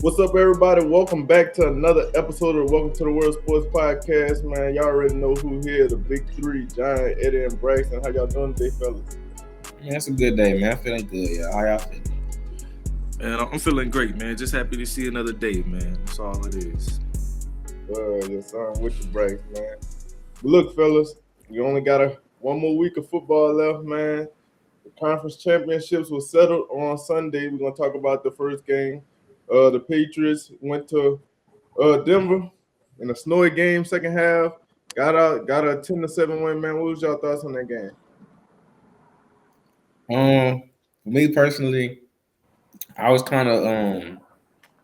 What's up, everybody? Welcome back to another episode of Welcome to the World Sports Podcast, man. Y'all already know who here, the big three, Giant, Eddie, and Braxton. How y'all doing today, fellas? Man, it's a good day, man. I'm feeling good, y'all. How y'all feeling? Man, I'm feeling great, man. Just happy to see another day, man. That's all it is. Yes, I'm with you, Brax, man. But look, fellas, we only got one more week of football left, man. The conference championships were settled on Sunday. We're gonna talk about the first game. The Patriots went to Denver in a snowy game, second half. Got a 10-7 win, man. What was y'all thoughts on that game? For me personally, I was kind of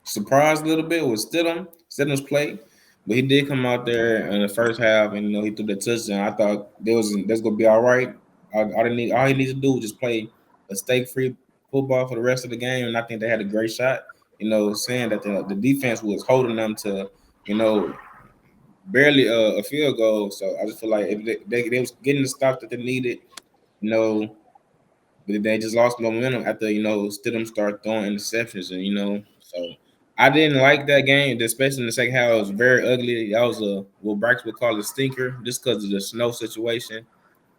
surprised a little bit with Stidham's play, but he did come out there in the first half, and he threw the touchdown. I thought that's gonna be all right. All he needs to do was just play a stake-free football for the rest of the game, and I think they had a great shot. Saying that the defense was holding them to barely a field goal. So I just feel like if they was getting the stop that they needed, you know. But they just lost momentum after Stidham started throwing interceptions, and so I didn't like that game, especially in the second half. It was very ugly. That was what Brax would call a stinker, just because of the snow situation.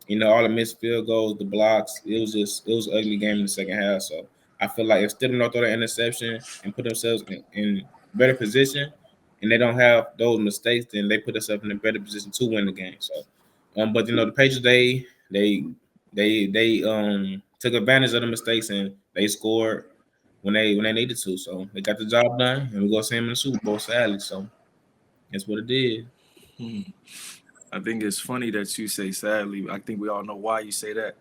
All the missed field goals, the blocks. It was an ugly game in the second half. So I feel like if Stidham don't throw the interception and put themselves in better position, and they don't have those mistakes, then they put themselves in a better position to win the game. So, but the Patriots they took advantage of the mistakes and they scored when they needed to. So they got the job done, and we're gonna see them in the Super Bowl, sadly. So that's what it is. Hmm. I think it's funny that you say sadly. I think we all know why you say that.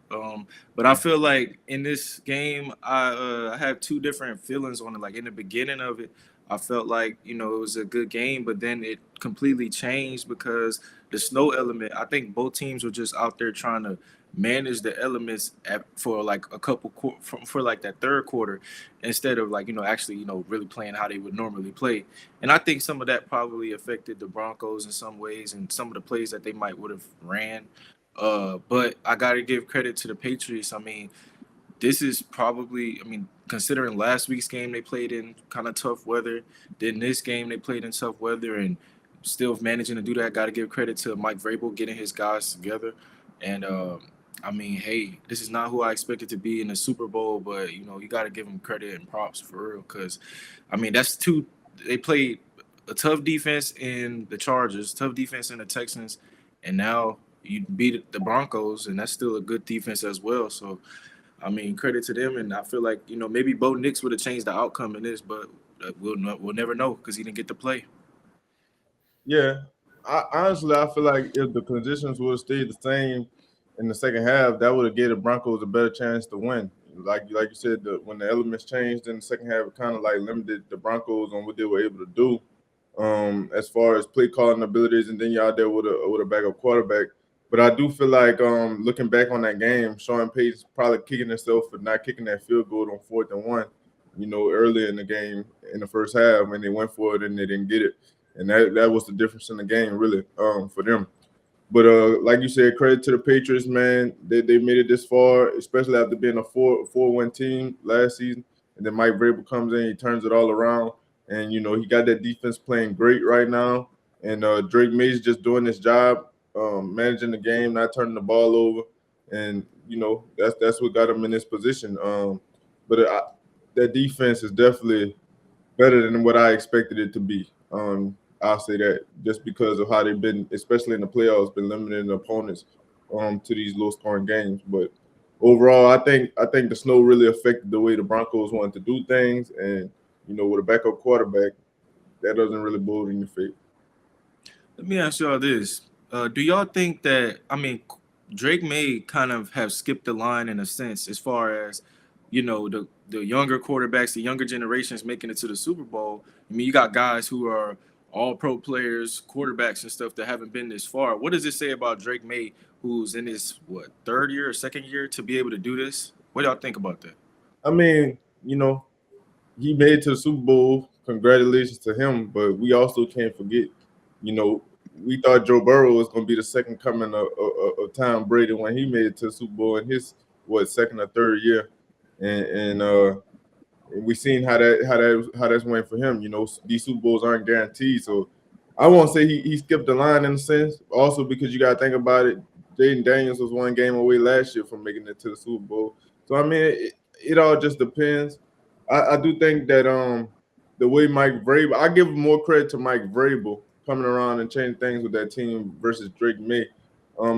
But I feel like in this game, I had two different feelings on it. Like in the beginning of it, I felt like it was a good game, but then it completely changed because the snow element. I think both teams were just out there trying to manage the elements for like a couple for like that third quarter instead of like actually really playing how they would normally play. And I think some of that probably affected the Broncos in some ways and some of the plays that they might would have ran. But I got to give credit to the Patriots. I mean, this is probably, considering last week's game they played in kind of tough weather, then this game they played in tough weather and still managing to do that. Got to give credit to Mike Vrabel getting his guys together. And hey, this is not who I expected to be in the Super Bowl, but you got to give them credit and props for real, because that's two. They played a tough defense in the Chargers, tough defense in the Texans, and now you beat the Broncos, and that's still a good defense as well. So, credit to them, and I feel like maybe Bo Nix would have changed the outcome in this, but we'll never know because he didn't get to play. Yeah, honestly, I feel like if the conditions would have stayed the same in the second half, that would have gave the Broncos a better chance to win. Like you said, when the elements changed in the second half, it kind of like limited the Broncos on what they were able to do, as far as play calling abilities, and then you out there with a backup quarterback. But I do feel like looking back on that game, Sean Payton's probably kicking himself for not kicking that field goal on 4th and 1. Earlier in the game in the first half when they went for it and they didn't get it, and that was the difference in the game really for them. But like you said, credit to the Patriots, man. They made it this far, especially after being a 4-1 team last season. And then Mike Vrabel comes in, he turns it all around, and he got that defense playing great right now. And Drake May's just doing his job, managing the game, not turning the ball over, and that's what got him in this position. But that defense is definitely better than what I expected it to be. I'll say that just because of how they've been, especially in the playoffs, been limiting opponents to these low scoring games. But overall, I think the snow really affected the way the Broncos wanted to do things, and with a backup quarterback, that doesn't really bode in your favor. Let me ask y'all this: do y'all think that Drake may kind of have skipped the line in a sense as far as the younger quarterbacks, the younger generations making it to the Super Bowl? You got guys who are all pro players, quarterbacks and stuff that haven't been this far. What does it say about Drake May, who's in his third year or second year, to be able to do this? What do y'all think about that? I mean, he made it to the Super Bowl. Congratulations to him. But we also can't forget, you know, we thought Joe Burrow was going to be the second coming of Tom Brady when he made it to the Super Bowl in his second or third year, and And we seen how that's went for him. You know, these Super Bowls aren't guaranteed, so I won't say he skipped the line in a sense. Also, because you got to think about it, Jaden Daniels was one game away last year from making it to the Super Bowl. So I mean, it all just depends. I do think that the way Mike Vrabel, I give more credit to Mike Vrabel coming around and changing things with that team versus Drake May.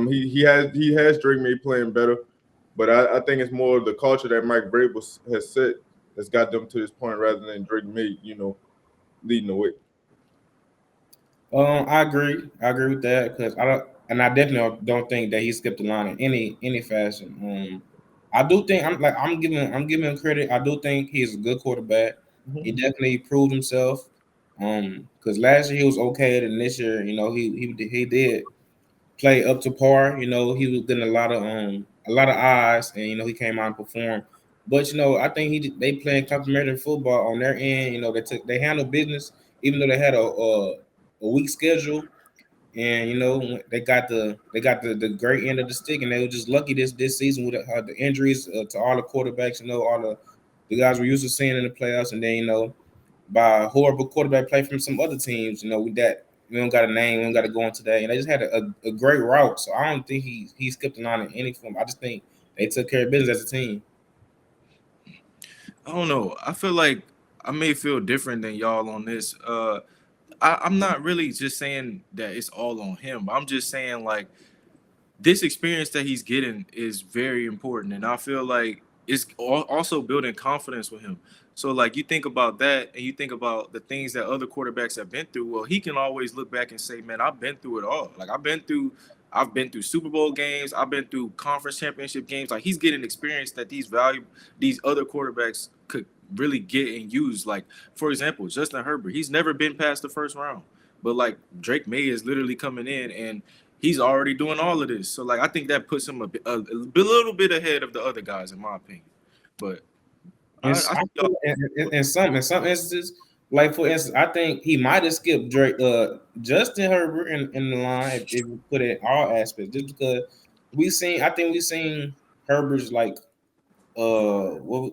He has Drake May playing better, but I think it's more of the culture that Mike Vrabel has set that's got them to this point rather than Drake May, leading the way. I agree. I agree with that because I don't, and I definitely don't think that he skipped the line in any fashion. I do think I'm giving him credit. I do think he's a good quarterback. He Mhm. definitely proved himself. Because last year he was okay, and this year, he did play up to par. He was getting a lot of eyes, and he came out and performed. But I think they playing complementary football on their end. They handled business, even though they had a weak schedule, and they got the great end of the stick, and they were just lucky this season with the injuries to all the quarterbacks. All the guys we're used to seeing in the playoffs, and then by horrible quarterback play from some other teams. We don't got a name, we don't got to go into that. And they just had a great route. So I don't think he skipped the line in any form. I just think they took care of business as a team. I don't know. I feel like I may feel different than y'all on this. I'm not really just saying that it's all on him. I'm just saying like this experience that he's getting is very important, and I feel like it's also building confidence with him. So like you think about that, and you think about the things that other quarterbacks have been through. Well, he can always look back and say, "Man, I've been through it all. Like I've been through Super Bowl games. I've been through conference championship games. Like he's getting experience that these other quarterbacks could really get and use. Like for example, Justin Herbert. He's never been past the first round, but like Drake May is literally coming in and he's already doing all of this. So like I think that puts him little bit ahead of the other guys in my opinion. But And I I think y'all, feel in some instances, like for instance, I think he might have skipped Justin Herbert in the line if you put it in all aspects, just because I think we seen Herbert's like well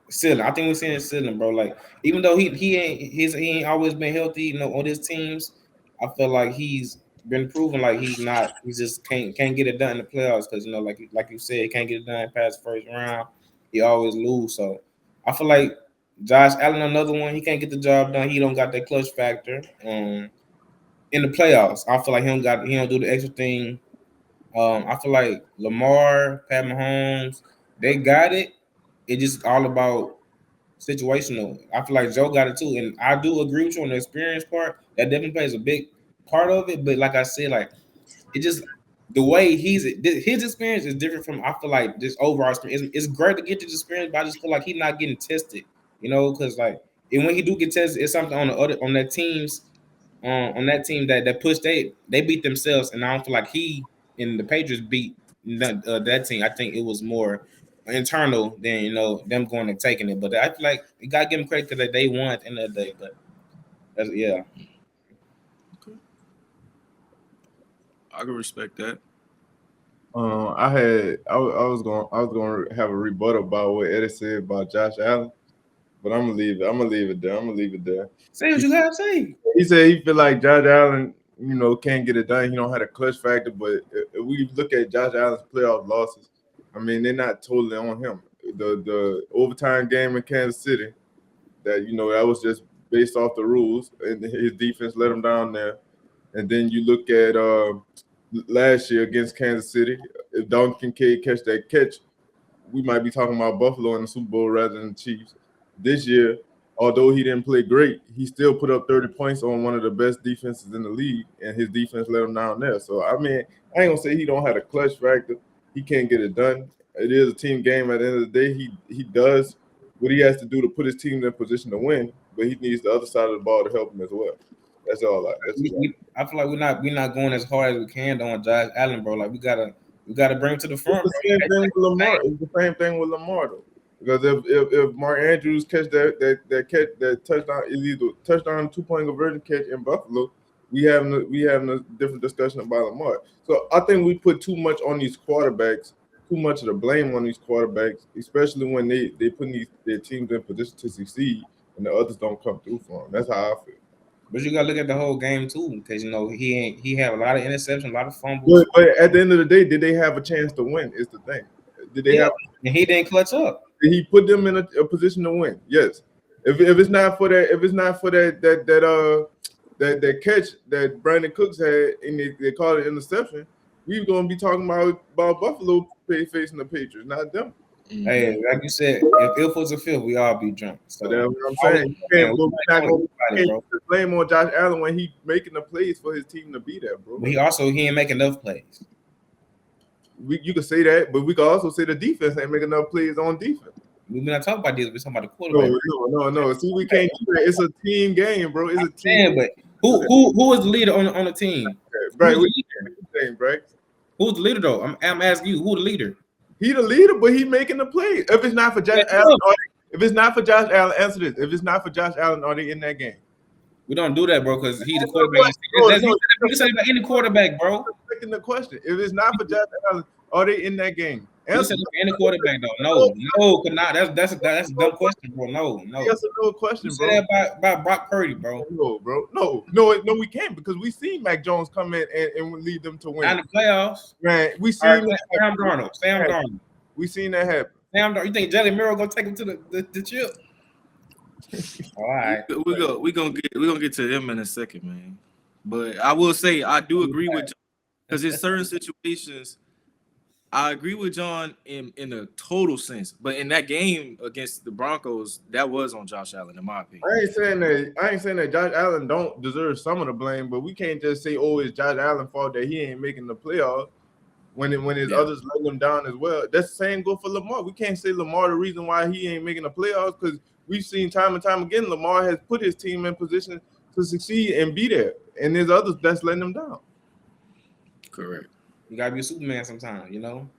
ceiling. I think we're seeing his ceiling, bro. Like even though he ain't always been healthy, on his teams, I feel like he's been proven like he just can't get it done in the playoffs because like you said, he can't get it done past the first round. He always lose. So I feel like Josh Allen, another one, he can't get the job done. He don't got that clutch factor. In the playoffs, I feel like he don't do the extra thing. I feel like Lamar, Pat Mahomes, they got it. It's just all about situational. I feel like Joe got it too, and I do agree with you on the experience part. That definitely plays a big part of it. But like I said, like it just the way his experience is different from I feel like this overall experience. It's great to get this experience, but I just feel like he's not getting tested. Because like and when he do get tested, it's something on that team that pushed they beat themselves, and I don't feel like he and the Patriots beat that team. I think it was more internal than them going and taking it. But I feel like you gotta give them credit because they won at the end of the day. But yeah, I can respect that. I was going to have a rebuttal about what Eddie said about Josh Allen, but I'm gonna leave it. I'm gonna leave it there. I'm gonna leave it there. say what He, you gotta say. he said he feel like Josh Allen, can't get it done. He don't have a clutch factor, but if we look at Josh Allen's playoff losses, I mean they're not totally on him. The overtime game in Kansas City, that was just based off the rules, and his defense let him down there. And then you look at last year against Kansas City, if Dalton Kincaid catch that catch, we might be talking about Buffalo in the Super Bowl rather than the Chiefs. This year, although he didn't play great, he still put up 30 points on one of the best defenses in the league, and his defense let him down there. So I mean, I ain't gonna say he don't have a clutch factor. He can't get it done. It is a team game. At the end of the day, he does what he has to do to put his team in position to win, but he needs the other side of the ball to help him as well. That's all. I feel like we're not going as hard as we can on Josh Allen, bro. Like we gotta bring him to the It's front, the bro. same thing with Lamar. It's the same thing with Lamar though. Because if Mark Andrews catch that touchdown is either touchdown 2 point conversion catch in Buffalo, we having a different discussion about Lamar. So I think we put too much on these quarterbacks too much of the blame on these quarterbacks, especially when they putting their teams in position to succeed and the others don't come through for them. That's how I feel. But you gotta look at the whole game too, because he had a lot of interceptions, a lot of fumbles. But at the end of the day, did they have a chance to win? Is the thing. Did they have? And he didn't clutch up. Did he put them in a position to win? Yes. If it's not for that, that catch that Brandon Cooks had and they called it interception, we were gonna be talking about Buffalo facing the Patriots, not them. Hey, like you said, if it was a fifth, we all be drunk. So that's what I'm saying. You can't blame on Josh Allen when he making the plays for his team to be there, bro. But he ain't making enough plays. You could say that, but we could also say the defense ain't making enough plays on defense. We're not talking about this. We're talking about the quarterback. No. See, we can't do that. It's a team game, bro. It's a team. But who is the leader on the team? Right. Who's the leader though? I'm asking you, who the leader? He the leader, but he making the plays. If it's not for Josh Allen, answer this. If it's not for Josh Allen, are they in that game? We don't do that, bro, because he's the quarterback. You can say about any quarterback, bro. Taking the question. If it's not for Josh Allen, are they in that game? Answer any quarterback though. No, could not. That's a dumb question, bro. No. That's a no question, bro. Say that about Brock Purdy, bro. No, we can't because we seen Mac Jones come in and lead them to win. Not in the playoffs. Right. We seen Sam Darnold. We seen that happen. Sam Darnold. You think Jalen Miro gonna take him to the chip? All right. We gonna get to him in a second, man. But I will say I do agree with John because in certain situations. I agree with John in a total sense, but in that game against the Broncos, that was on Josh Allen, in my opinion. I ain't saying that Josh Allen don't deserve some of the blame, but we can't just say, "Oh, it's Josh Allen's fault that he ain't making the playoffs." When his others letting him down as well. That's the same go for Lamar. We can't say Lamar the reason why he ain't making the playoffs because we've seen time and time again Lamar has put his team in position to succeed and be there, and there's others that's letting them down. Correct. You gotta be a Superman sometimes,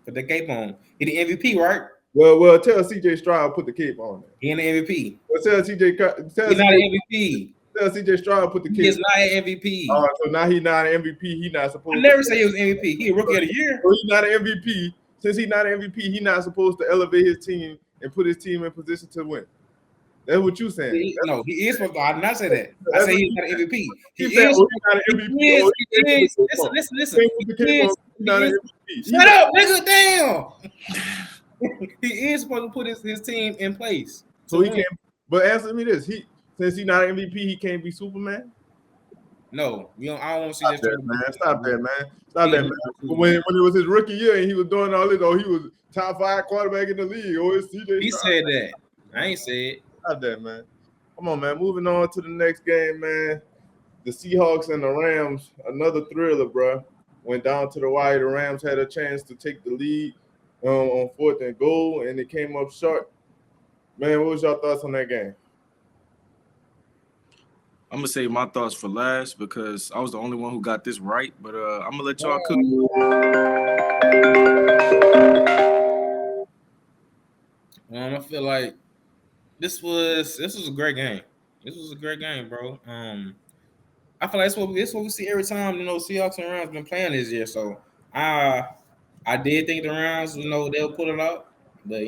Put the cape on. He the MVP, right? Well, tell CJ Stroud put the cape on there. He ain't the MVP. Well, tell he's not an MVP. Tell CJ Stroud put the cape. He's not an MVP. So now he's not an MVP. He not supposed. I never say he was MVP. He a rookie of the year. So he's not an MVP. Since he's not an MVP, he's not supposed to elevate his team and put his team in position to win. That's what you saying. He is supposed to. I did not say that. I say he's not an MVP. He is not an MVP. He is. Listen. Shut up, nigga. Damn. He is supposed to put his team in place. So he can't. But answer me this: since he's not an MVP, he can't be Superman. No, I don't want to see that. Stop that, man. When it was his rookie year and he was doing all this, he was top 5 quarterback in the league. It's CJ. He said that. I ain't said it. Stop that, man. Come on, man. Moving on to the next game, man. The Seahawks and the Rams, another thriller, bro. Went down to the wire. The Rams had a chance to take the lead on 4th and goal, and it came up short. Man, what was your thoughts on that game? I'm gonna save my thoughts for last because I was the only one who got this right. But I'm gonna let y'all cook. I feel like this was a great game. This was a great game, bro. I feel like it's what we see every time. Seahawks and Rams been playing this year. So I did think the Rams, they'll pull it out, but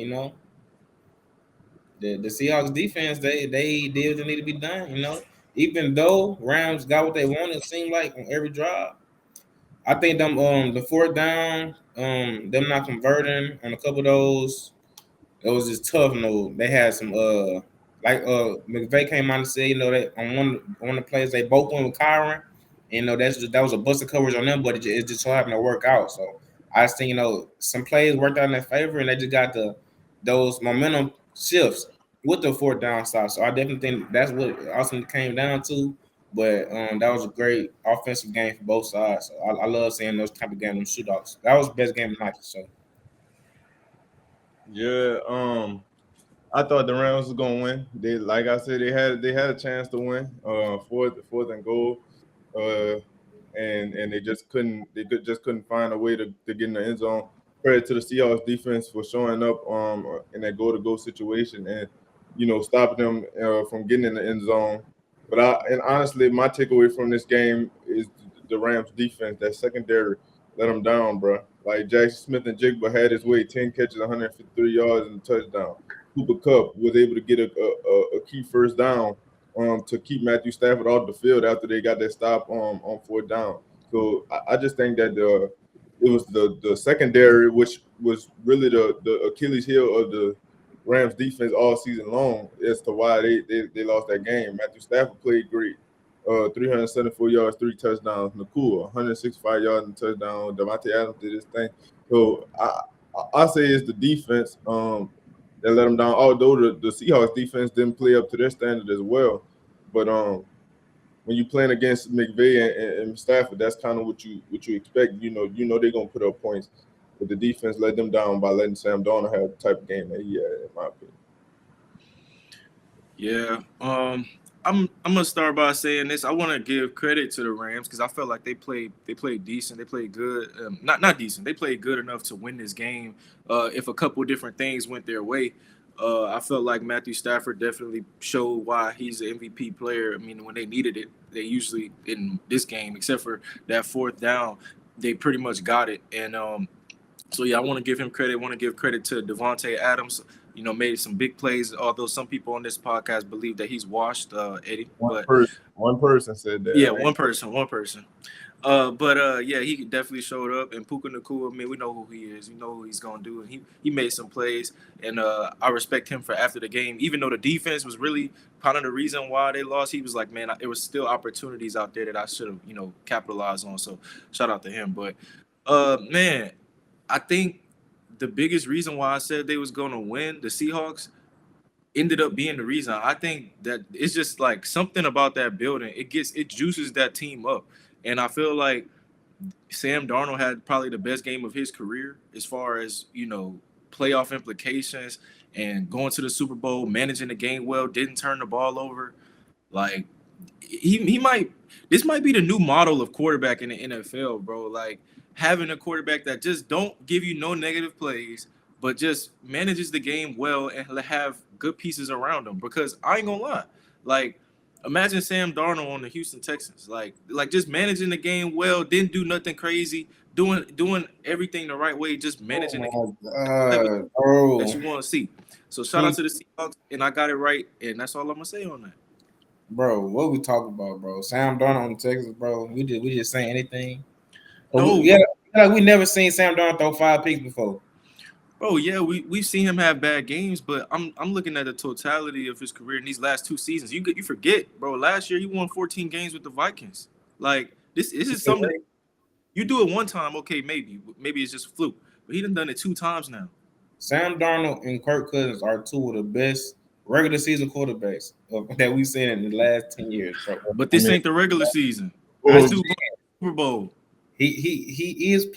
the Seahawks defense, they did what they need to be done. Even though Rams got what they wanted, it seemed like on every drive. I think them the 4th down, them not converting on a couple of those, it was just tough. They had some McVay came out and said, that on one of the plays they both went with Kyron. That was a busted coverage on them, but it just so happened to work out. So I just think some plays worked out in their favor, and they just got those momentum shifts with the 4th down stop. So I definitely think that's what it also came down to. But that was a great offensive game for both sides. So I love seeing those type of games, them shootouts. That was the best game of the night. So yeah, I thought the Rams was gonna win. They, like I said, they had a chance to win. 4th and goal, and they just couldn't. They just couldn't find a way to get in the end zone. Credit to the Seahawks defense for showing up in that goal-to-go situation and stopping them from getting in the end zone. But honestly, my takeaway from this game is the Rams defense. That secondary let them down, bro. Like Jackson Smith and Jigba had his way, 10 catches, 153 yards, and a touchdown. Cooper Kupp was able to get a key first down to keep Matthew Stafford off the field after they got that stop on fourth down. So I just think that it was the secondary, which was really the Achilles heel of the Rams defense all season long, as to why they lost that game. Matthew Stafford played great. 374 yards, 3 touchdowns. Nakua, 165 yards and touchdown. Devontae Adams did his thing. So I say it's the defense that let them down. Although the Seahawks defense didn't play up to their standard as well, but when you're playing against McVay and Stafford, that's kind of what you expect. You know they're gonna put up points, but the defense let them down by letting Sam Darnold have the type of game that he had, in my opinion. Yeah. I'm gonna start by saying this. I want to give credit to the Rams because I felt like they played decent. They played good. Not decent. They played good enough to win this game. If a couple different things went their way, I felt like Matthew Stafford definitely showed why he's an MVP player. I mean, when they needed it, they usually in this game, except for that fourth down, they pretty much got it. And so yeah, I want to give him credit. I want to give credit to Devontae Adams. Made some big plays, although some people on this podcast believe that he's washed, Eddie. One person said that. Yeah, one person. Yeah, he definitely showed up. And Puka Nacua, I mean, we know who he is. We know what he's going to do. And he made some plays. And I respect him for after the game. Even though the defense was really kind of the reason why they lost, he was like, man, there was still opportunities out there that I should have, capitalized on. So shout out to him. But, man, I think the biggest reason why I said they was going to win, the Seahawks, ended up being the reason. I think that it's just like something about that building. It juices that team up. And I feel like Sam Darnold had probably the best game of his career as far as, playoff implications and going to the Super Bowl, managing the game well, didn't turn the ball over. Like this might be the new model of quarterback in the NFL, bro. Like having a quarterback that just don't give you no negative plays, but just manages the game well and have good pieces around him. Because I ain't gonna lie, like imagine Sam Darnold on the Houston Texans, like just managing the game well, didn't do nothing crazy, doing everything the right way, just managing the game that you want to see. So shout out to the Seahawks, and I got it right, and that's all I'm gonna say on that. Bro, what we talking about, bro? Sam Darnold on Texas, bro. We just saying anything. No, we never seen Sam Darnold throw 5 picks before. Bro, yeah, we've seen him have bad games, but I'm looking at the totality of his career in these last 2 seasons. You forget, bro. Last year he won 14 games with the Vikings. Like this is something you do it one time, okay, maybe it's just a fluke, but he done it 2 times now. Sam Darnold and Kirk Cousins are 2 of the best regular season quarterbacks that we've seen in the last 10 years. Bro. But this ain't the regular season. Super Bowl. He is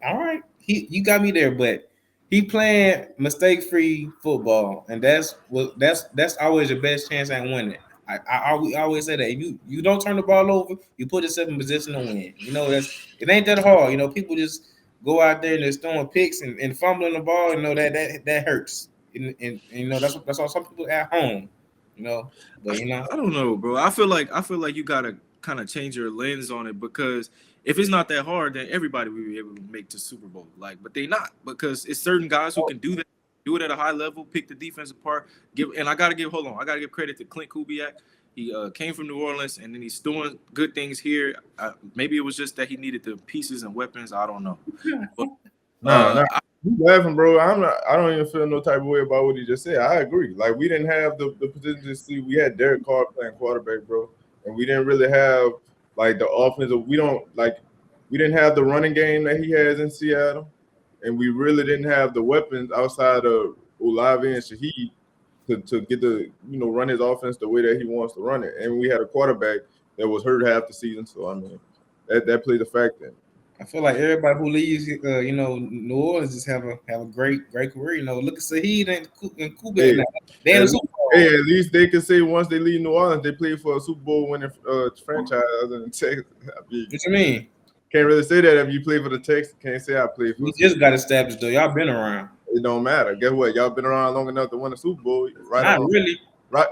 all right. You got me there, but he playing mistake-free football, and that's always your best chance at winning. I always say that if you don't turn the ball over, you put yourself in position to win. It ain't that hard. People just go out there and they're throwing picks and fumbling the ball. That hurts. And that's all some people at home. But I don't know, bro. I feel like you gotta kind of change your lens on it, because if it's not that hard, then everybody will be able to make the Super Bowl. But they not, because it's certain guys who can do that, do it at a high level, pick the defense apart. I gotta give credit to Clint Kubiak. He came from New Orleans, and then he's doing good things here. Maybe it was just that he needed the pieces and weapons. I don't know. But, you laughing, bro. I don't even feel no type of way about what he just said. I agree. Like, we didn't have the position to see. We had Derek Carr playing quarterback, bro, and we didn't really have like the offensive. We didn't have the running game that he has in Seattle, and we really didn't have the weapons outside of Olave and Shaheed to get the run his offense the way that he wants to run it. And we had a quarterback that was hurt half the season, so I mean that plays a factor. I feel like everybody who leaves, New Orleans just have a great career. Look at Shaheed and Kubiak. Hey, at least they can say once they leave New Orleans, they play for a Super Bowl winning franchise other than Texas. What you mean? Can't really say that if you play for the Texans. Can't say I play for. We just got established though. Y'all been around. It don't matter. Guess what? Y'all been around long enough to win a Super Bowl, right? Not really. Right?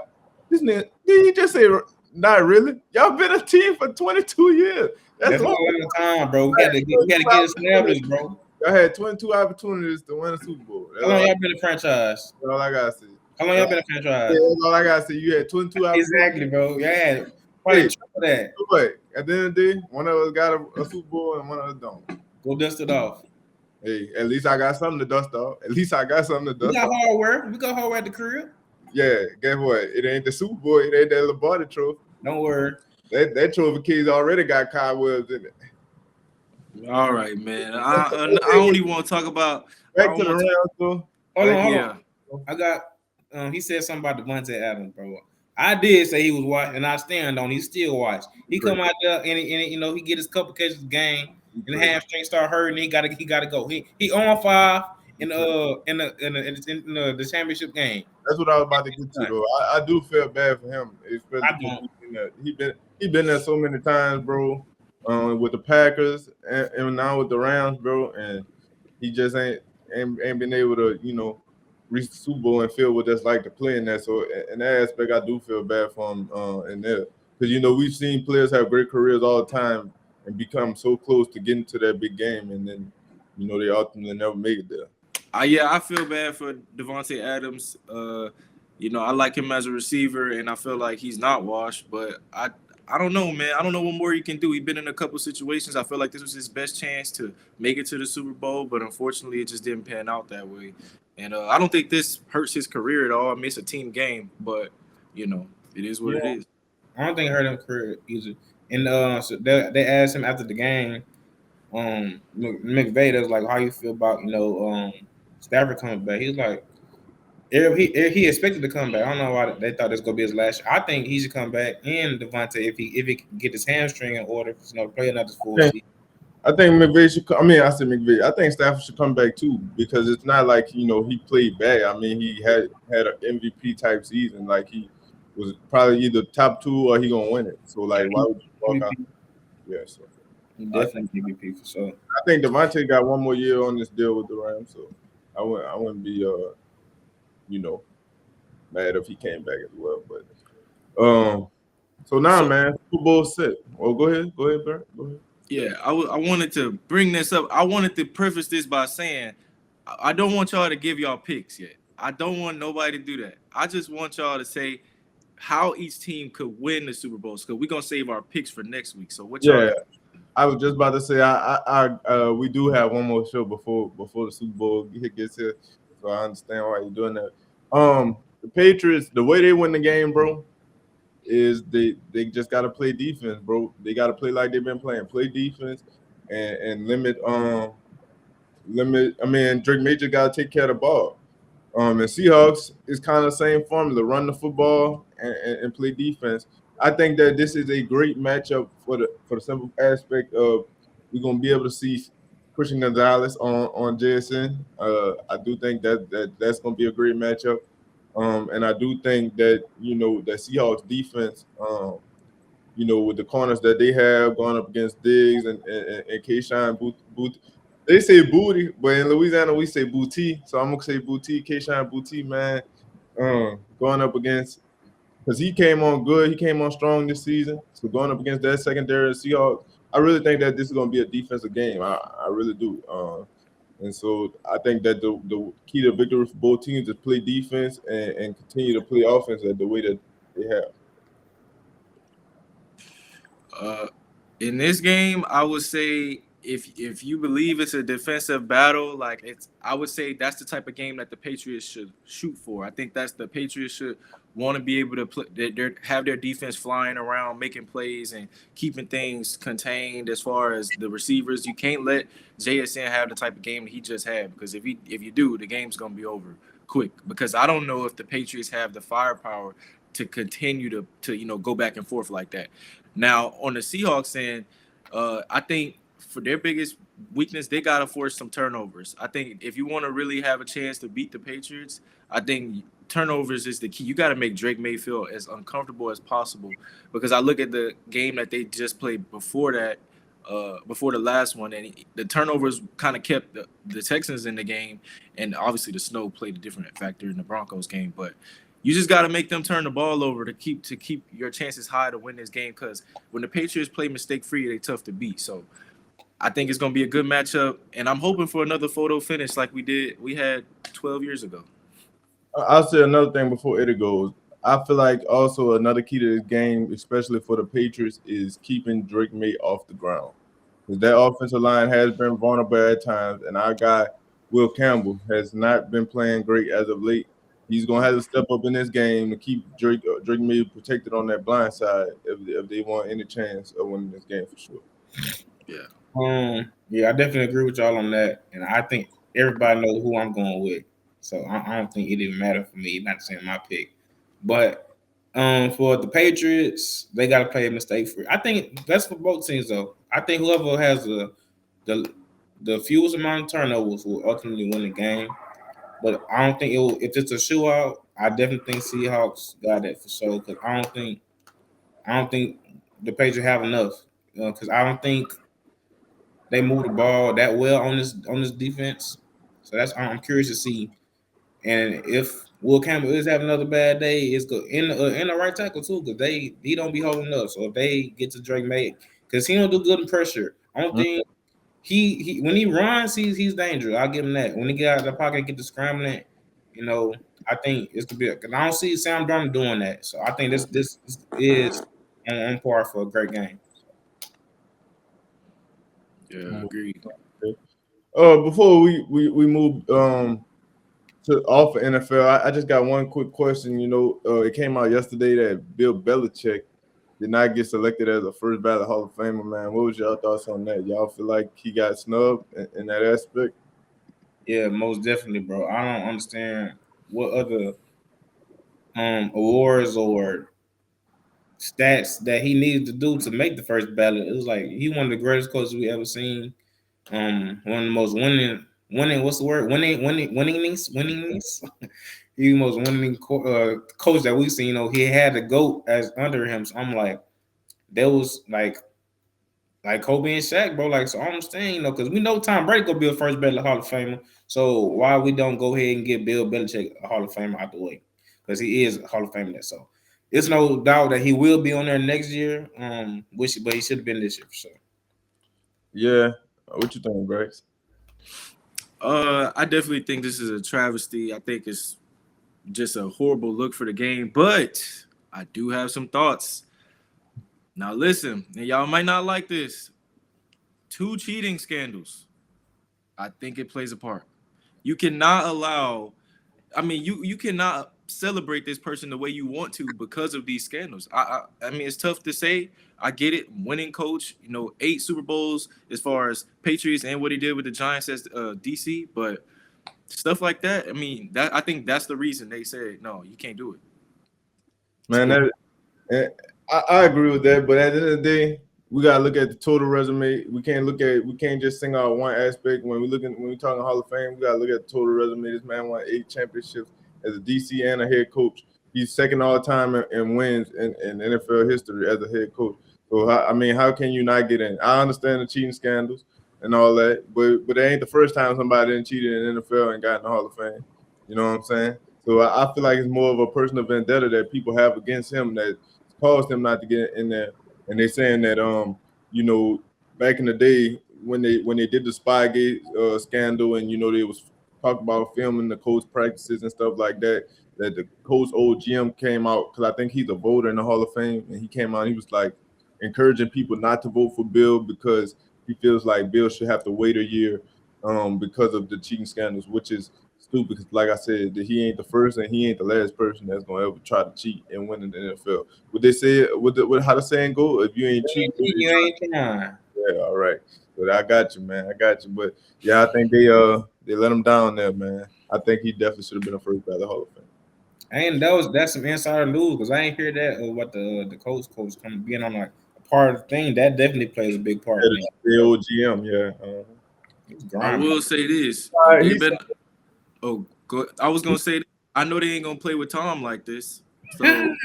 Did you just say not really? Y'all been a team for 22 years. That's a long time, bro. We had to get established, bro. I had 22 opportunities to win a Super Bowl. How long y'all been a franchise? That's all I gotta say. How long y'all been a franchise? That's all I gotta say. You had 22 opportunities. Exactly, bro. Yeah, probably triple that. But at the end of the day, one of us got a Super Bowl and one of us don't. Go dust it off. Hey, at least I got something to dust off. We got hardware. We got hardware at the crib. Yeah, guess what? It ain't the Super Bowl. It ain't that Lombardi trophy. Don't worry. That trophy case already got cobwebs in it. All right, man. I only want to talk about back to the Rams, though. Hold on. I got. He said something about Devontae Adams, bro. I did say he was watching, and I stand on. He still watch. He come out there and he get his couple catches a game, and the hamstring start hurting. He gotta go. He on 5 in the championship game. That's what I was about to get to, though. I do feel bad for him. Especially he been there so many times, bro. With the Packers and now with the Rams, bro, and he just ain't been able to, reach the Super Bowl and feel what that's like to play in that. So in that aspect, I do feel bad for him in there. Because, we've seen players have great careers all the time and become so close to getting to that big game, and then, they ultimately never make it there. I feel bad for Devontae Adams. I like him as a receiver, and I feel like he's not washed, but I don't know, man. I don't know what more he can do. He's been in a couple situations. I feel like this was his best chance to make it to the Super Bowl, but unfortunately, it just didn't pan out that way. And I don't think this hurts his career at all. I mean, it's a team game, but, it is what it is. I don't think it hurt his career either. And so they asked him after the game, McVay, was like, how you feel about, Stafford coming back? He was like, he expected to come back. I don't know why they thought this was gonna be his last year. I think he should come back, and Devontae, if he can get his hamstring in order, to play another full season. I think McVay should. I said McVay. I think Stafford should come back too, because it's not like he played bad. I mean, he had an MVP type season. Like, he was probably either top 2 or he gonna win it. So why would you walk out? Yeah, so definitely MVP for sure. I think Devontae got one more year on this deal with the Rams, so I wouldn't be mad if he came back as well. But so now, man, Super Bowl set. Well, go ahead, Bert. Go ahead. Yeah, I wanted to bring this up. I wanted to preface this by saying I don't want y'all to give y'all picks yet. I don't want nobody to do that. I just want y'all to say how each team could win the Super Bowl, because we're gonna save our picks for next week. So what y'all? Yeah, I was just about to say we do have one more show before the Super Bowl gets here, so I understand why you're doing that. The Patriots, the way they win the game, bro, is they just got to play defense, bro. They got to play like they've been playing. Play defense and limit. I mean, Drake Major got to take care of the ball. And Seahawks is kind of the same formula: run the football and play defense. I think that this is a great matchup for the simple aspect of we're gonna be able to see Christian Gonzalez on JSN. I do think that's gonna be a great matchup. And I do think that that Seahawks defense, with the corners that they have going up against Diggs and Keyshawn Booty. They say Booty, but in Louisiana we say Booty. So I'm gonna say Booty, Keyshawn Booty, man. Going up against, because he came on good, he came on strong this season. So going up against that secondary Seahawks, I really think that this is gonna be a defensive game. I really do. And so I think that the key to victory for both teams is play defense and continue to play offense at the way that they have. In this game, I would say if you believe it's a defensive battle, I would say that's the type of game that the Patriots should shoot for. I think that's the Patriots should want to be able to play, have their defense flying around, making plays and keeping things contained as far as the receivers. You can't let JSN have the type of game that he just had, because if you do, the game's gonna be over quick. Because I don't know if the Patriots have the firepower to continue to go back and forth like that. Now on the Seahawks end, I think for their biggest weakness, they got to force some turnovers. I think if you want to really have a chance to beat the Patriots, I think turnovers is the key. You got to make Drake May feel as uncomfortable as possible, because I look at the game that they just played before that, before the last one, and the turnovers kind of kept the Texans in the game, and obviously the snow played a different factor in the Broncos game, but you just got to make them turn the ball over to keep your chances high to win this game, because when the Patriots play mistake-free, they're tough to beat. So I think it's gonna be a good matchup, and I'm hoping for another photo finish like we had 12 years ago. I'll say another thing before Eddie goes. I feel like also another key to this game, especially for the Patriots, is keeping Drake May off the ground. Because that offensive line has been vulnerable at times, and our guy, Will Campbell, has not been playing great as of late. He's going to have to step up in this game to keep Drake May protected on that blind side if they want any chance of winning this game for sure. Yeah, I definitely agree with y'all on that, and I think everybody knows who I'm going with. So I don't think it even matter for me not saying my pick. But for the Patriots, they got to play mistake free. I think that's for both teams though. I think whoever has the fewest amount of turnovers will ultimately win the game. But I don't think it will. If it's a shootout, I definitely think Seahawks got that for sure. Because I don't think the Patriots have enough. Because I don't think they move the ball that well on this defense. So I'm curious to see. And if Will Campbell is having another bad day, it's good in the right tackle too, because he don't be holding up. So if they get to Drake May, because he don't do good in pressure. I don't think he when he runs, he's dangerous. I'll give him that. When he get out of the pocket and get to scrambling, I think it's to be because I don't see Sam Darnold doing that. So I think this is on par for a great game. Yeah, agreed. Before we move to off of NFL, I just got one quick question. It came out yesterday that Bill Belichick did not get selected as a first ballot Hall of Famer, man. What was y'all thoughts on that? Y'all feel like he got snubbed in that aspect? Yeah, most definitely, bro. I don't understand what other awards or stats that he needed to do to make the first ballot. It was like he one of the greatest coaches we ever seen. One of the most winning. What's the word? Winningest. He the most winning coach that we've seen. He had the GOAT as under him. So I'm like, that was like Kobe and Shaq, bro. Like, so I understand, because we know Tom Brady gonna be a first ballot Hall of Famer. So why we don't go ahead and get Bill Belichick a Hall of Famer out the way? Because he is a Hall of Famer. So it's no doubt that he will be on there next year. But he should have been this year for sure. Yeah. What you think, Grace? I definitely think this is a travesty. I think it's just a horrible look for the game, but I do have some thoughts. Now listen, and y'all might not like this. 2 cheating scandals. I think it plays a part. You cannot allow, you cannot celebrate this person the way you want to because of these scandals. I mean, it's tough to say. I get it. Winning coach, 8 Super Bowls as far as Patriots and what he did with the Giants as DC, but stuff like that. I mean, I think that's the reason they said no, you can't do it. Man, I agree with that, but at the end of the day, we gotta look at the total resume. We can't just sing out one aspect. When we talking Hall of Fame, we gotta look at the total resume. This man won 8 championships as a DC and a head coach. He's second all time in wins in NFL history as a head coach. So how can you not get in? I understand the cheating scandals and all that, but it ain't the first time somebody didn't cheated in the NFL and got in the Hall of Fame. You know what I'm saying? So I feel like it's more of a personal vendetta that people have against him that caused him not to get in there. And they're saying that back in the day when they did the Spygate scandal and they was talking about filming the coach practices and stuff like that, that the coach old GM came out, because I think he's a voter in the Hall of Fame, and he came out and he was like encouraging people not to vote for Bill because he feels like Bill should have to wait a year because of the cheating scandals, which is stupid, because like I said, that he ain't the first and he ain't the last person that's gonna ever try to cheat and win in the NFL. What they say, how the saying go? If you ain't cheating, you ain't trying. Yeah, all right. But I got you, man. I got you. But yeah, I think they let him down there, man. I think he definitely should have been a first ballot Hall of Fame. And that's some insider news, because I ain't hear that of what the coach coming being on like a part of the thing. That definitely plays a big part. The old GM, yeah. I will say this. I was gonna say, I know they ain't gonna play with Tom like this. So yeah.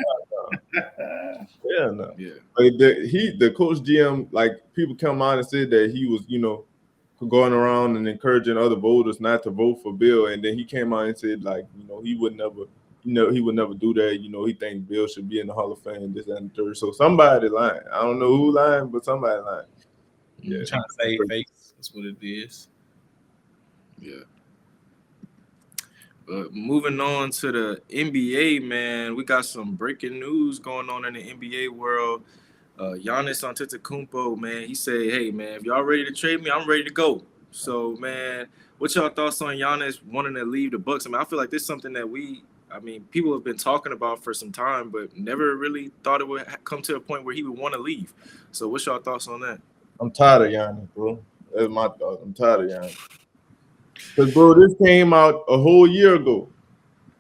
But the coach GM, like, people come out and said that he was, going around and encouraging other voters not to vote for Bill, and then he came out and said, like, he would never, he would never do that. He think Bill should be in the Hall of Fame, this and the third. So somebody lying. I don't know who lying, but somebody lying. Yeah, trying to save face. That's what it is. Yeah. But moving on to the NBA, man, we got some breaking news going on in the NBA world. Giannis Antetokounmpo, man, he said, "Hey, man, if y'all ready to trade me, I'm ready to go." So, man, what y'all thoughts on Giannis wanting to leave the Bucks? I mean, I feel like this is something that people have been talking about for some time, but never really thought it would come to a point where he would want to leave. So, what's y'all thoughts on that? I'm tired of Giannis, bro. That's my thought. I'm tired of Giannis. Because, bro, this came out a whole year ago.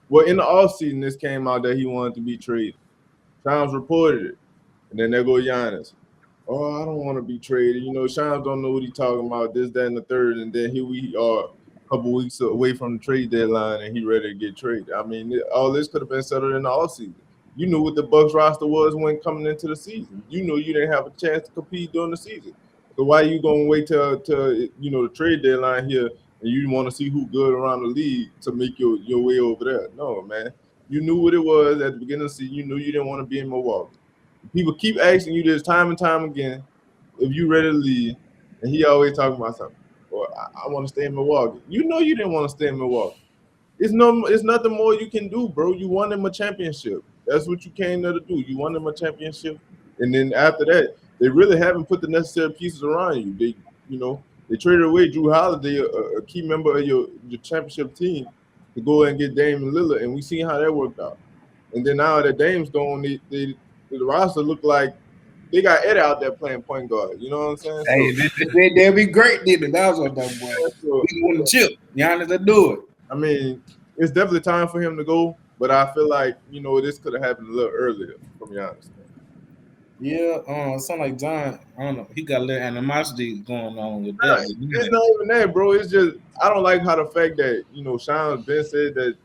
Well, in the offseason, this came out that he wanted to be traded. Shams reported it. And then there go Giannis. Oh, I don't want to be traded. You know, Shams don't know what he's talking about, this, that, and the third. And then here we are a couple weeks away from the trade deadline, and he ready to get traded. I mean, all this could have been settled in the offseason. You knew what the Bucks roster was when coming into the season. You knew you didn't have a chance to compete during the season. So why are you going to wait till the trade deadline here and you want to see who good around the league to make your way over there? No, man. You knew what it was at the beginning of the season. You knew you didn't want to be in Milwaukee. People keep asking you this time and time again if you ready to leave, and he always talking about something. Well, I want to stay in Milwaukee. You know you didn't want to stay in Milwaukee. It's nothing more you can do, bro. You won him a championship. That's what you came there to do. You won him a championship, and then after that, they really haven't put the necessary pieces around you. They traded away Drew Holiday, a key member of your championship team, to go and get Damian Lillard, and we seen how that worked out. And then now that Dame's gone, the roster look like they got Eddie out there playing point guard. You know what I'm saying? Hey, they'll be great, didn't that was what that boy. So, He want to chip. Giannis to do it. I mean, it's definitely time for him to go, but I feel like this could have happened a little earlier from Giannis. Yeah, something like John. I don't know. He got a little animosity going on with that. It's not even that, bro. It's just I don't like how the fact that Sean Ben said that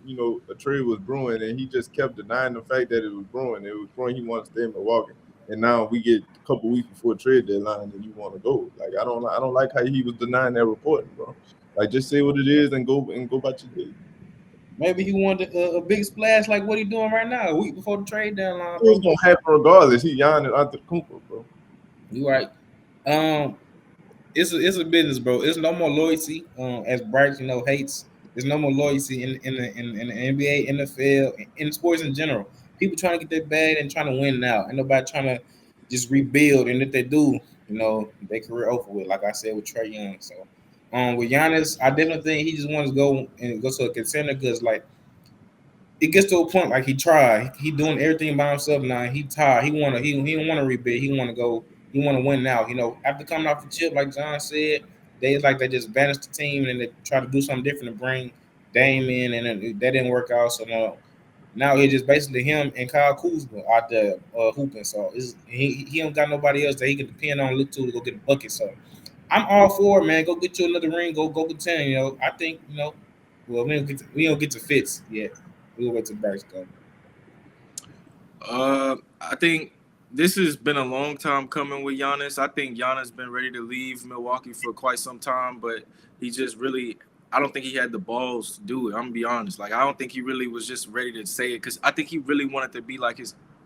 a trade was brewing, and he just kept denying the fact that it was brewing. It was brewing. He wanted to stay in Milwaukee, and now we get a couple weeks before trade deadline, and you want to go. Like I don't like how he was denying that reporting, bro. Like just say what it is and go about your day. Maybe he wanted a big splash like what he doing right now, a week before the trade deadline. It's gonna happen regardless. He Giannis Antetokounmpo, bro. You right. It's a business, bro. It's no more loyalty. As Bryce hates. There's no more loyalty in the NBA, NFL, in sports in general. People trying to get their bag and trying to win now, and nobody trying to just rebuild. And if they do, their career over with. Like I said with Trae Young. So, with Giannis, I definitely think he just wants to go to a contender because it gets to a point like he tried. He doing everything by himself now. He tired. He don't want to rebuild. He want to go. He want to win now. After coming off the chip, like John said, they just vanished the team and they try to do something different to bring Dame in, and that didn't work out. So now it's just basically him and Kyle Kuzma out there hooping. So he don't got nobody else that he can depend on, look to go get a bucket. So I'm all for it, man. Go get you another ring. Go contend. I think well, we don't get to Fitz yet. We'll wait till Bryce go. I think this has been a long time coming with Giannis. I think Giannis been ready to leave Milwaukee for quite some time, but he just really, I don't think he had the balls to do it. I'm gonna be honest. Like I don't think he really was just ready to say it because I think he really wanted to be like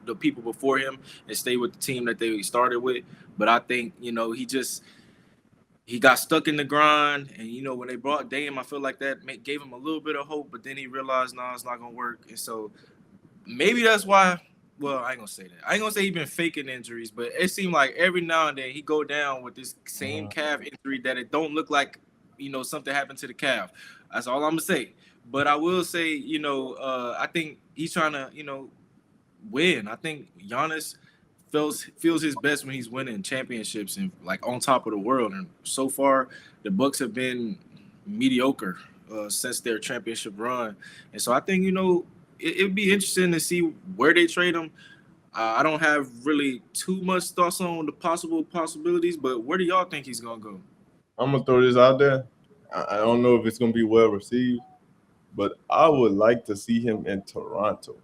the people before him and stay with the team that they started with. But I think he got stuck in the grind, and when they brought Dame, I feel like that gave him a little bit of hope. But then he realized, no, it's not gonna work, and so maybe that's why. Well, I ain't gonna say that. I ain't gonna say he been faking injuries, but it seemed like every now and then he go down with this same calf injury that it don't look like something happened to the calf. That's all I'm gonna say. But I will say, I think he's trying to win. I think Giannis feels his best when he's winning championships and like on top of the world. And so far, the Bucks have been mediocre since their championship run. And so I think it'd be interesting to see where they trade him. I don't have really too much thoughts on the possibilities, but where do y'all think he's gonna go? I'm gonna throw this out there. I don't know if it's gonna be well received, but I would like to see him in Toronto.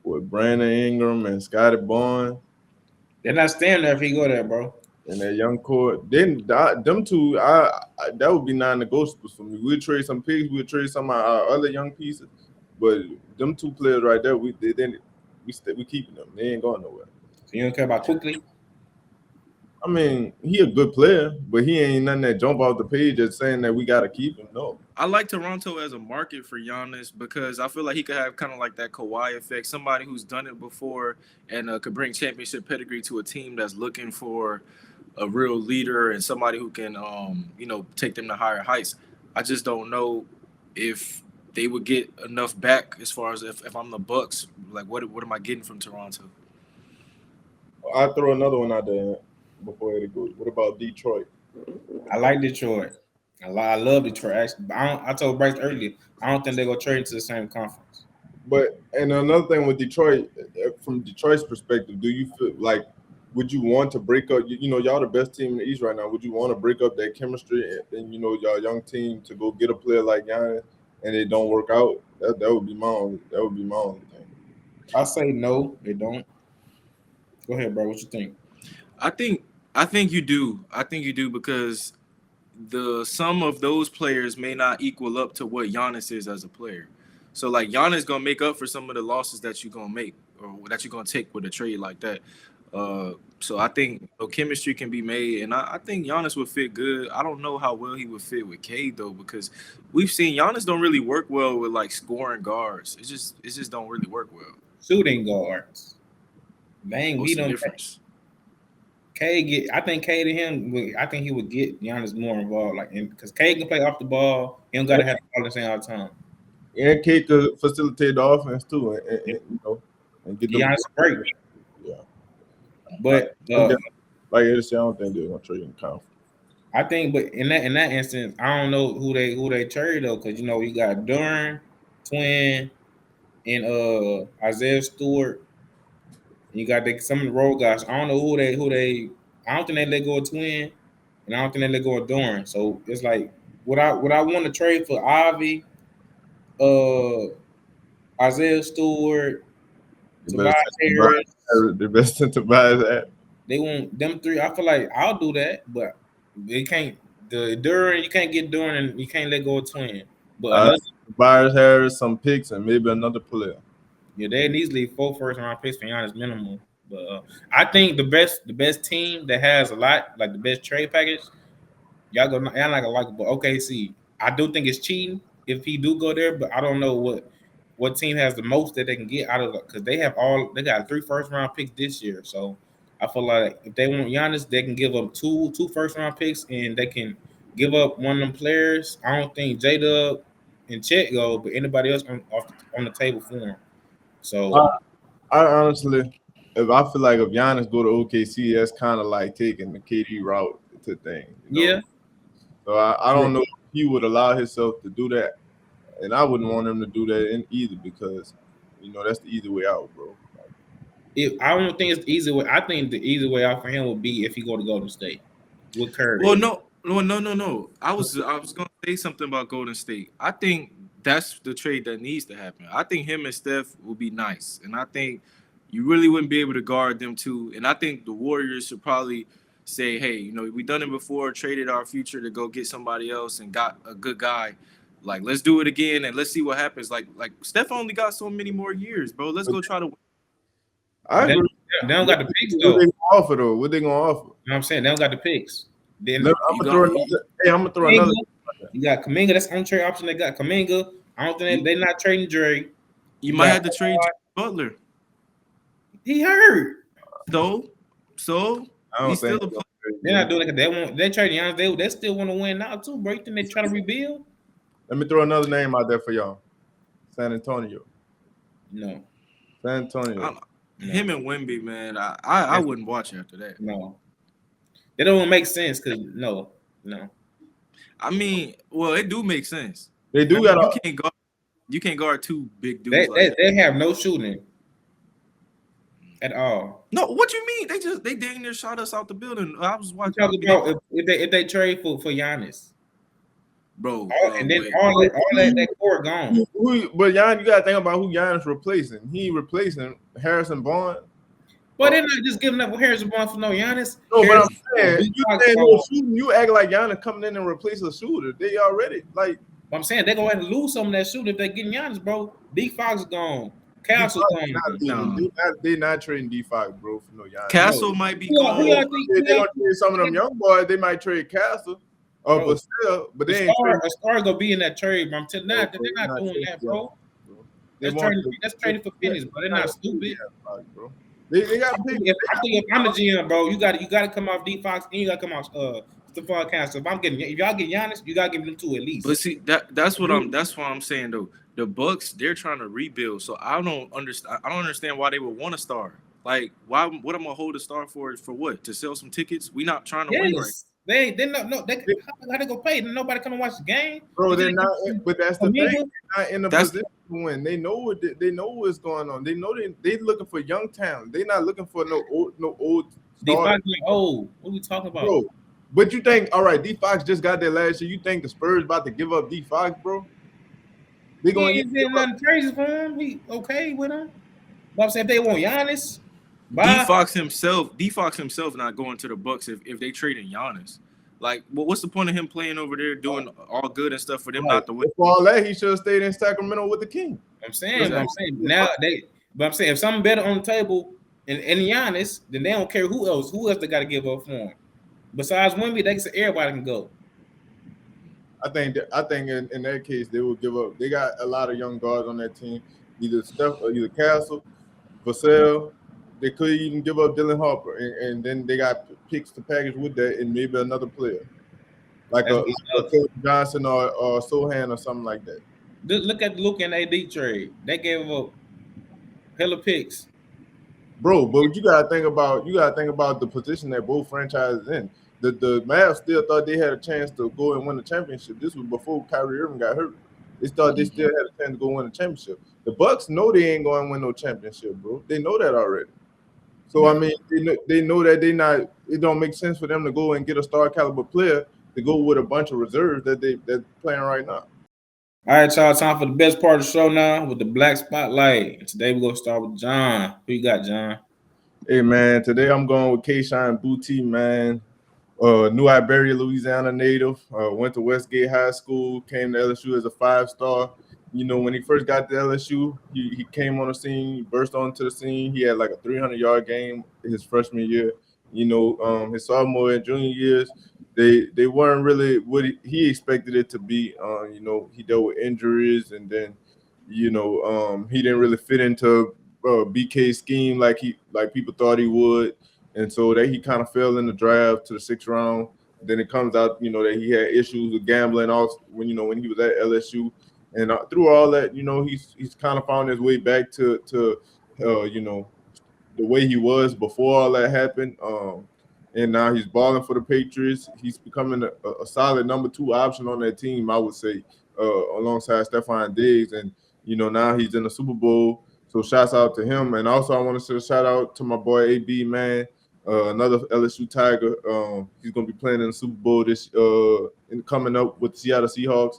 With Brandon Ingram and Scottie Barnes. They're not staying there if he go there, bro. And that young core, then them two, that would be non-negotiables for me. We'll trade some picks, we'll trade some of our other young pieces, but them two players right there, we keeping them. They ain't going nowhere. So you don't care about quickly? I mean, he a good player, but he ain't nothing that jump off the page as saying that we gotta keep him. No. I like Toronto as a market for Giannis because I feel like he could have kind of like that Kawhi effect, somebody who's done it before and could bring championship pedigree to a team that's looking for a real leader and somebody who can, take them to higher heights. I just don't know if they would get enough back as far as if I'm the Bucks. Like, what am I getting from Toronto? I'll throw another one out there before it goes. What about Detroit? I like Detroit. I love Detroit. Actually, but I told Bryce earlier, I don't think they're gonna trade into the same conference. But and another thing with Detroit, from Detroit's perspective, do you feel like would you want to break up? Y'all the best team in the East right now. Would you want to break up that chemistry and y'all young team to go get a player like Giannis and it don't work out? That would be my only thing. I say no, they don't. Go ahead, bro. What you think? I think you do. I think you do because the sum of those players may not equal up to what Giannis is as a player. So like Giannis gonna make up for some of the losses that you're gonna make or that you're gonna take with a trade like that. So I think chemistry can be made, and I think Giannis would fit good. I don't know how well he would fit with Cade though, because we've seen Giannis don't really work well with like scoring guards. It just don't really work well. Shooting guards. Dang, What's we the don't. difference? I think Cade to him. I think he would get Giannis more involved, because Cade can play off the ball. He don't gotta have the ball the same all the time. And Cade could facilitate the offense too, and get Giannis a break. Yeah. But like I said, I don't think they're gonna trade in conference. I think, but in that instance, I don't know who they trade though, because you got Duran, Twin, and Isaiah Stewart. You got some of the role guys. I don't know who they. I don't think they let go of Twin, and I don't think they let go of Duran. So it's like, would I want to trade for Ivy, Isaiah Stewart, Tobias Harris? The best to Tobias at. They want them three. I feel like I'll do that, but they can't. The Duran, you can't get Duran, and you can't let go of Twin. But Tobias Harris, some picks, and maybe another player. Yeah, they easily 4 first-round picks for Giannis minimum. But I think the best team that has a lot, like the best trade package, y'all not gonna like it, but OKC. I do think it's cheating if he do go there, but I don't know what team has the most that they can get out of it, because they got 3 first-round picks this year. So I feel like if they want Giannis, they can give up two first-round picks, and they can give up one of them players. I don't think J-Dub and Chet go, but anybody else on the table for him. So I honestly, if Giannis go to OKC, that's kind of like taking the KD route to thing. Yeah. So I don't know if he would allow himself to do that, and I wouldn't want him to do that in either, because that's the easy way out, bro. I don't think it's the easy way. I think the easy way out for him would be if he go to Golden State with Curry. Well, no. I was gonna say something about Golden State. I think that's the trade that needs to happen. I think him and Steph will be nice, and I think you really wouldn't be able to guard them too. And I think the Warriors should probably say, "Hey, we done it before, traded our future to go get somebody else and got a good guy. Like, let's do it again and let's see what happens." Like Steph only got so many more years, bro. Let's go try to win. I agree. They don't got the picks though. What they gonna offer though? What they gonna offer? You know what I'm saying? They don't got the picks. Then I'm gonna throw another. You got Kuminga. That's on trade option. They got Kuminga. I don't think they're not trading Dre. You might have to trade Butler. He hurt. So he's still a player. They're not doing it. They trading Giannis. They still want to win now too, bro. You think they trying to rebuild? Let me throw another name out there for y'all. San Antonio. No. San Antonio. Him and Wemby, man. I wouldn't watch after that. No. They don't make sense because no. I mean, well, it do make sense. They do you can't guard 2 big dudes. They have no shooting at all. No, what you mean? They dang near shot us out the building. I was watching. About if they trade for Giannis, bro, and then all that core gone. But Giannis, you gotta think about who Giannis replacing. He replacing Harrison Barnes. But they're not just giving up Harrison Barnes for no Giannis. No, but I'm saying you act like Giannis coming in and replace a shooter. They already like. I'm saying they're gonna have to lose some of that shooting if they get Giannis, bro. D Fox gone. Castle They not trading D5, bro, for no Giannis. Castle might be gone. They gonna trade some of them young boys. They might trade Castle. But still, but they ain't a star gonna be in that trade, bro. I'm telling you, they're not doing that, bro. That's trading for pennies, bro. They're not stupid. Bro. They got I think if I'm the GM, bro, you got to come off D Fox and you got to come off Stephon Castle. If y'all get Giannis, you got to give them two at least. But see, that's what I'm saying though. The Bucks, they're trying to rebuild, so I don't understand why they would want a star. Like, why? What I'm gonna hold a star for what? To sell some tickets? We not trying to win, right? They how they gonna pay? Nobody come and watch the game, bro. They're not. But that's the thing. They're not in the position to win. They know what's going on. They know they looking for young talent. They're not looking for no old. D-Fox old. What are we talking about, bro? But you think, all right, D-Fox just got there last year. You think the Spurs about to give up D-Fox, bro? They going to get nothing crazy for him. He okay with him. But I'm saying if they want Giannis. D-Fox himself not going to the Bucks if they trading Giannis. Like, well, what's the point of him playing over there doing all good and stuff for them not to win? For all that, he should have stayed in Sacramento with the King. I'm saying if something better on the table and Giannis, then they don't care who else they got to give up for him. Besides Wemby, they can say everybody can go. I think in that case they will give up. They got a lot of young guards on that team, either Steph or either Castle, Vassell. They could even give up Dylan Harper, and then they got picks to package with that, and maybe another player, like a Johnson or Sohan or something like that. Look at the Luka and AD trade. They gave up hella picks, bro. But you gotta think about the position that both franchises in. The Mavs still thought they had a chance to go and win the championship. This was before Kyrie Irving got hurt. They thought they still had a chance to go win the championship. The Bucks know they ain't going to win no championship, bro. They know that already. So I mean, they know that it don't make sense for them to go and get a star caliber player to go with a bunch of reserves they're playing right now. All right, y'all. Time for the best part of the show now with the Black Spotlight. And today we're gonna start with John. Who you got, John? Hey man, today I'm going with Keyshawn Boutte, man. New Iberia, Louisiana native. Went to Westgate High School. Came to LSU as a 5-star. You know, when he first got to LSU, he came on the scene, he burst onto the scene. He had like a 300-yard game his freshman year. You know, his sophomore and junior years, they weren't really what he expected it to be. You know, he dealt with injuries, and then, you know, he didn't really fit into BK's scheme like people thought he would. And so that he kind of fell in the draft to the 6th round. Then it comes out, you know, that he had issues with gambling also when he was at LSU. And through all that, you know, he's kind of found his way back to you know, the way he was before all that happened. And now he's balling for the Patriots. He's becoming a solid number 2 option on that team, I would say, alongside Stephon Diggs. And, you know, now he's in the Super Bowl. So shouts out to him. And also I want to say a shout out to my boy AB, man. Another LSU Tiger. He's going to be playing in the Super Bowl coming up with the Seattle Seahawks.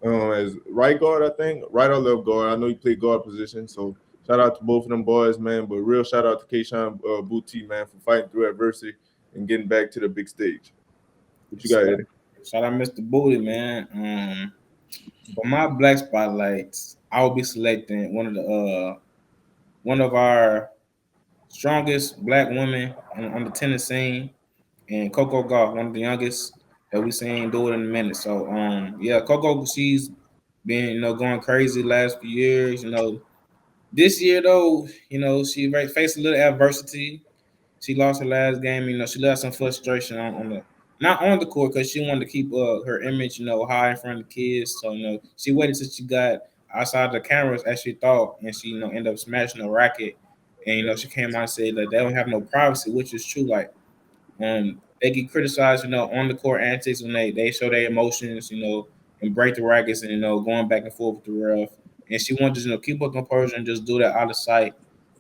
As right guard, I think, right or left guard. I know he played guard position, so shout out to both of them boys, man. But real shout out to Keyshawn Boutte, man, for fighting through adversity and getting back to the big stage. What you got, Eddie? Shout out Mr. Boutte, man. For my Black Spotlights, I will be selecting one of our strongest Black women on the tennis scene, and Coco Gauff, one of the youngest that we seen do it in a minute. So yeah, Coco, she's been, you know, going crazy last few years. You know, this year though, you know, she faced a little adversity. She lost her last game. You know, she left some frustration not on the court, because she wanted to keep her image, you know, high in front of the kids. So, you know, she waited till she got outside the cameras as she thought, and she, you know, ended up smashing a racket. And, you know, she came out and said that they don't have no privacy, which is true. Like, they get criticized, you know, on the court antics when they show their emotions, you know, and break the rackets and, you know, going back and forth with the ref. And she wanted to, you know, keep her composure and just do that out of sight,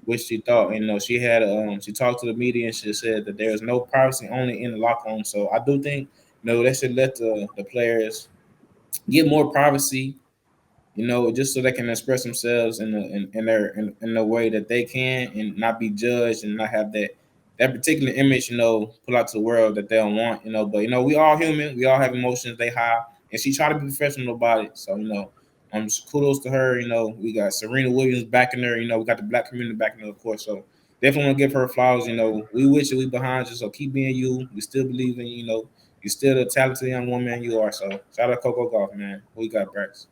which she thought. And, you know, she had she talked to the media and she said that there's no privacy only in the locker room. So I do think, you know, they should let the players get more privacy, you know, just so they can express themselves in the way that they can and not be judged and not have that particular image, you know, put out to the world that they don't want, you know. But, you know, we all human. We all have emotions. They high. And she tried to be professional about it. So, you know, Kudos to her. We got Serena Williams backing her. We got the black community backing her, of course. So definitely want to give her flowers. We wish you, we behind you. So keep being you. We still believe in you. You're still the talented young woman you are. So shout out Coco Golf, man. Who you got, Brax?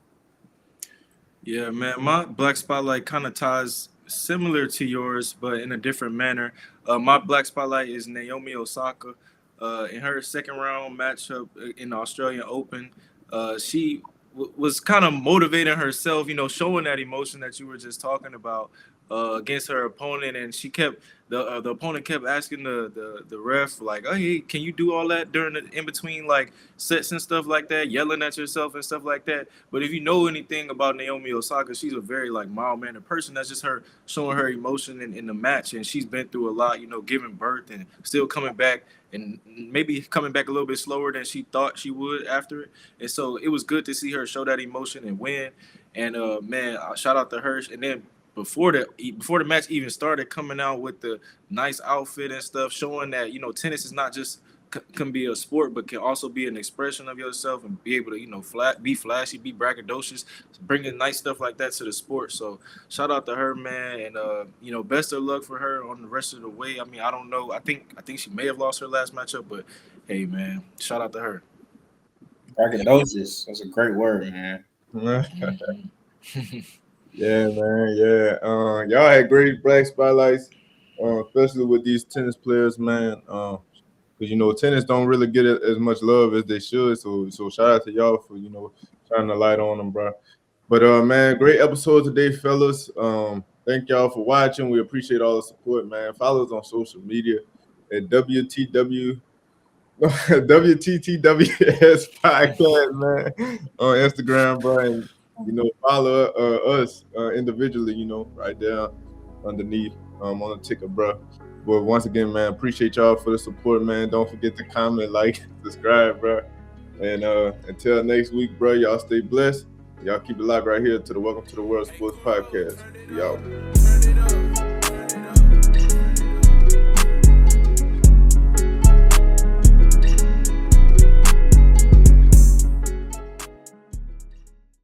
Yeah, man. My black spotlight kind of ties similar to yours, but in a different manner. My black spotlight is Naomi Osaka. In her second round matchup in the Australian Open, she was kind of motivating herself, showing that emotion that you were just talking about against her opponent, and she kept the opponent kept asking the ref like, "Oh, hey, can you do all that during the in between like sets and stuff like that, yelling at yourself and stuff like that?" But if you know anything about Naomi Osaka, she's a very like mild-mannered person. That's just her showing her emotion in the match, and she's been through a lot, giving birth and still coming back, and maybe coming back a little bit slower than she thought she would after it. And so it was good to see her show that emotion and win. And man, shout out to her. And then before the match even started, coming out with the nice outfit and stuff, showing that tennis is not just can be a sport, but can also be an expression of yourself and be able to be flashy, be braggadocious, bringing nice stuff like that to the sport. So shout out to her, man, and best of luck for her on the rest of the way. I mean, I don't know. I think she may have lost her last matchup, but hey, man, shout out to her. Braggadocious. That's a great word, man. Yeah, man. Yeah. Y'all had great black spotlights, especially with these tennis players, man. Because tennis don't really get as much love as they should. So shout out to y'all for shining the light on them, bro. But man, great episode today, fellas. Thank y'all for watching. We appreciate all the support, man. Follow us on social media at WTTWS podcast, man, on Instagram, bro. And follow us individually, right there underneath on the ticker, bro. But once again, man, appreciate y'all for the support, man. Don't forget to comment, like, subscribe, bro. And until next week, bro, y'all stay blessed. Y'all keep it locked right here to the Welcome to the World Sports Podcast. Y'all.